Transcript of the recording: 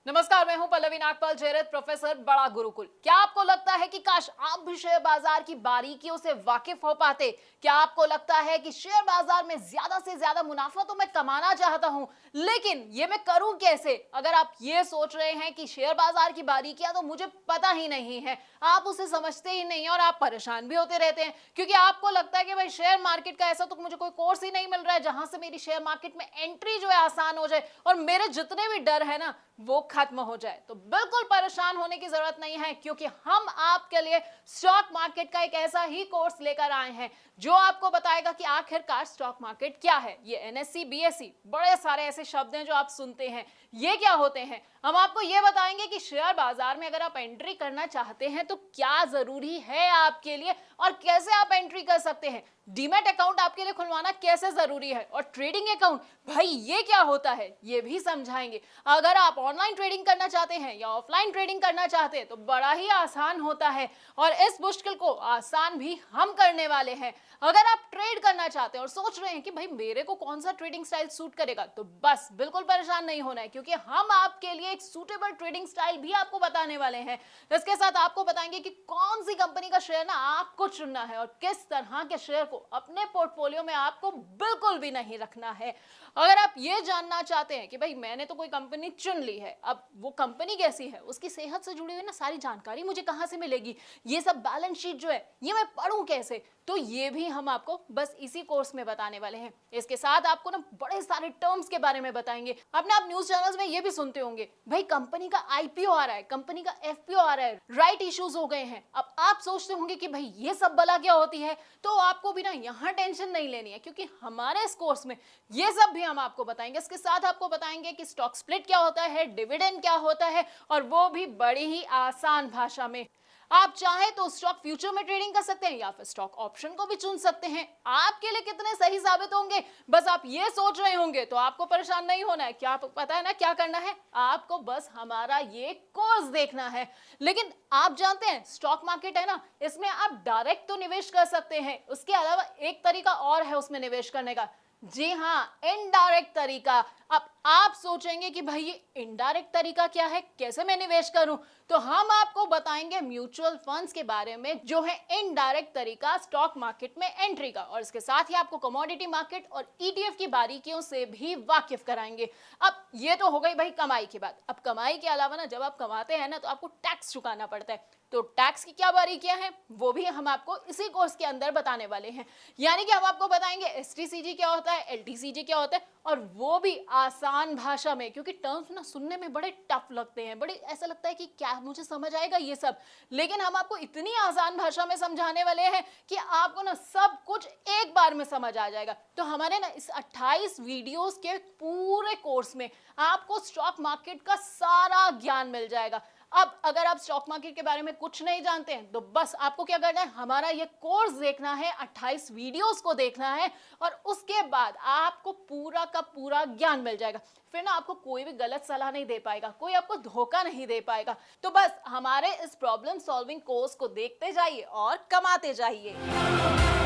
नमस्कार, मैं हूं पल्लवी नागपाल जयरथ, प्रोफेसर बड़ा गुरुकुल। क्या आपको लगता है कि काश आप भी शेयर बाजार की बारीकियों से वाकिफ हो पाते? क्या आपको लगता है कि शेयर बाजार में ज्यादा से ज्यादा मुनाफा तो मैं कमाना चाहता हूं, लेकिन ये मैं करूं कैसे? अगर आप ये सोच रहे हैं कि शेयर बाजार की बारीकियां तो मुझे पता ही नहीं है, आप उसे समझते ही नहीं और आप परेशान भी होते रहते हैं, क्योंकि आपको लगता है कि भाई शेयर मार्केट का ऐसा तो मुझे कोई कोर्स ही नहीं मिल रहा है जहां से मेरी शेयर मार्केट में एंट्री जो है आसान हो जाए और मेरे जितने भी डर है ना वो खत्म हो जाए। तो बिल्कुल परेशान होने की जरूरत नहीं है, क्योंकि हम आपके लिए स्टॉक मार्केट का एक ऐसा ही कोर्स लेकर आए हैं जो आपको बताएगा कि आखिरकार स्टॉक मार्केट क्या है। ये एनएससी, बीएससी, बड़े सारे ऐसे शब्द हैं जो आप सुनते हैं, ये क्या होते हैं। हम आपको ये बताएंगे कि शेयर बाजार में अगर आप एंट्री करना चाहते हैं तो क्या जरूरी है आपके लिए और कैसे आप एंट्री कर सकते हैं। डीमैट अकाउंट आपके लिए खुलवाना कैसे जरूरी है और ट्रेडिंग अकाउंट भाई ये क्या होता है ये भी समझाएंगे। अगर आप ऑनलाइन ट्रेडिंग करना चाहते हैं या ऑफलाइन ट्रेडिंग करना चाहते हैं तो बड़ा ही आसान होता है और इस मुश्किल को आसान भी हम करने वाले हैं। अगर आप ट्रेड करना चाहते हैं और सोच रहे हैं कि भाई मेरे को कौन सा ट्रेडिंग स्टाइल सूट करेगा, तो बस बिल्कुल परेशान नहीं होना है, क्योंकि हम आपके लिए एक सूटेबल ट्रेडिंग स्टाइल भी आपको बताने वाले हैं। इसके साथ आपको बताएंगे कि कौन सी कंपनी का शेयर ना आपको चुनना है और किस तरह के शेयर को अपने पोर्टफोलियो में आपको बिल्कुल भी नहीं रखना है। अगर आप ये जानना चाहते हैं कि भाई मैंने तो कोई कंपनी चुन ली है, अब वो कंपनी कैसी है, उसकी सेहत से जुड़ी हुई ना सारी जानकारी मुझे कहां से मिलेगी, ये सब बैलेंस शीट जो है ये मैं पढूं कैसे, तो ये भी हम आपको बस इसी कोर्स में बताने वाले हैं। इसके साथ आपको ना बड़े सारे टर्म्स के बारे में बताएंगे। अपने आप न्यूज चैनल्स में ये भी सुनते होंगे भाई कंपनी का आईपीओ आ रहा है, कंपनी का एफपीओ आ रहा है, राइट इश्यूज हो गए हैं। अब आप सोचते होंगे कि भाई ये सब बला क्या होती है, तो आपको भी ना यहाँ टेंशन नहीं लेनी है, क्योंकि हमारे इस कोर्स में ये सब भी हम आपको बताएंगे। इसके साथ आपको बताएंगे कि स्टॉक स्प्लिट क्या होता है, डिविडेंड क्या होता है, और वो भी बड़ी ही आसान भाषा में। आप चाहे तो स्टॉक फ्यूचर में ट्रेडिंग कर सकते हैं या फिर स्टॉक ऑप्शन को भी चुन सकते हैं। आपके लिए कितने सही साबित होंगे बस आप ये सोच रहे होंगे, तो आपको परेशान नहीं होना है। क्या पता है ना क्या करना है, आपको बस हमारा ये कोर्स देखना है। लेकिन आप जानते हैं स्टॉक मार्केट है ना, इसमें आप डायरेक्ट तो निवेश कर सकते हैं, उसके अलावा एक तरीका और है उसमें निवेश करने का। जी हाँ, इनडायरेक्ट तरीका। अब आप सोचेंगे कि भाई ये इनडायरेक्ट तरीका क्या है, कैसे मैं निवेश करूं, तो हम आपको बताएंगे म्यूचुअल फंड्स के बारे में जो है इनडायरेक्ट तरीका स्टॉक मार्केट में एंट्री का, और इसके साथ ही आपको कमोडिटी मार्केट और ईटीएफ की बारीकियों से भी वाकिफ कराएंगे। अब ये तो हो गई भाई कमाई की बात। अब कमाई के अलावा ना जब आप कमाते हैं ना तो आपको टैक्स चुकाना पड़ता है, तो टैक्स की क्या बारीकियां हैं वो भी हम आपको इसी कोर्स के अंदर बताने वाले हैं। यानी कि हम आपको बताएंगे एसटीसीजी क्या होता है, एलटीसीजी क्या होता है, और वो भी आसान भाषा में, क्योंकि टर्म्स ना सुनने में बड़े टफ लगते हैं, बड़े ऐसा लगता है कि क्या मुझे समझ आएगा ये सब, लेकिन हम आपको इतनी आसान भाषा में समझाने वाले हैं कि आपको ना सब कुछ एक बार में समझ आ जाएगा। तो हमारे ना इस 28 वीडियोस के पूरे कोर्स में आपको स्टॉक मार्केट का सारा ज्ञान मिल जाएगा। अब अगर आप स्टॉक मार्केट के बारे में कुछ नहीं जानते हैं तो बस आपको क्या करना है, हमारा ये कोर्स देखना है, 28 वीडियोस को देखना है, और उसके बाद आपको पूरा का पूरा ज्ञान मिल जाएगा। फिर ना आपको कोई भी गलत सलाह नहीं दे पाएगा, कोई आपको धोखा नहीं दे पाएगा। तो बस हमारे इस प्रॉब्लम सॉल्विंग कोर्स को देखते जाइए और कमाते जाइए।